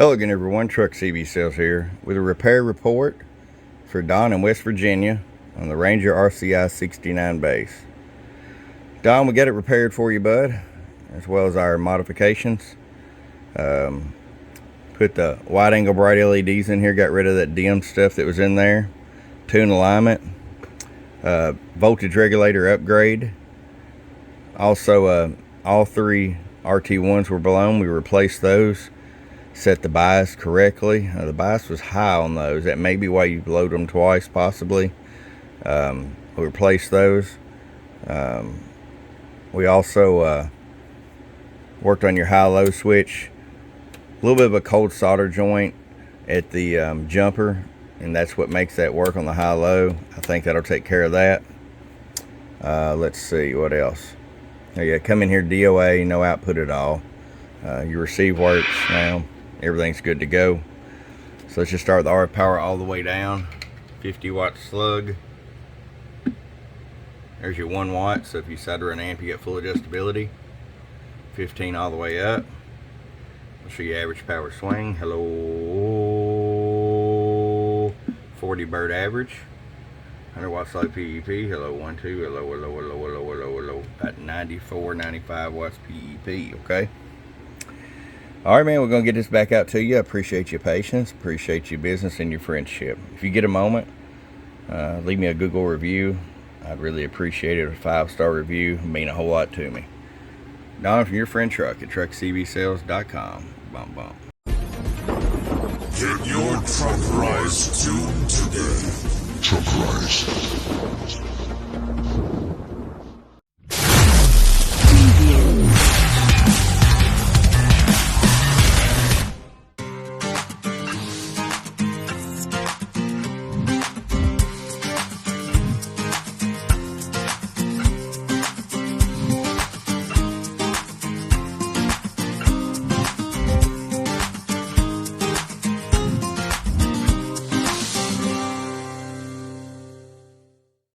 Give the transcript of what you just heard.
Hello again everyone, Truck CB Sales here with a repair report for Don in West Virginia on the Ranger RCI 69 base. Don, we got it repaired for you, bud, as well as our modifications. Put the wide angle bright LEDs in here, got rid of that dim stuff that was in there, tune alignment, voltage regulator upgrade. Also, all three RT1s were blown. We replaced those. Set the bias correctly. The bias was high on those. That may be why you load them twice, possibly. We replaced those. We also worked on your high-low switch. A little bit of a cold solder joint at the jumper, and that's what makes that work on the high-low. I think that'll take care of that. Let's see, what else? Oh yeah, come in here, DOA, no output at all. Your receive works now. Everything's good to go. So let's just start the RF power all the way down. 50 watt slug. There's your 1 watt, so if you solder an amp, you get full adjustability. 15 all the way up. I'll show you average power swing. Hello. 40 bird average. 100 watts low PEP. Hello, 1, 2. Hello, hello, hello, hello, hello, hello. About 94, 95 watts PEP, okay? All right, man, we're going to get this back out to you. I appreciate your patience, appreciate your business and your friendship. If you get a moment, leave me a Google review. I'd really appreciate it. A 5-star review would mean a whole lot to me. Don from your friend Truck at truckcbsales.com. Bump, bump. Get your truck rise tuned today. Truck rise.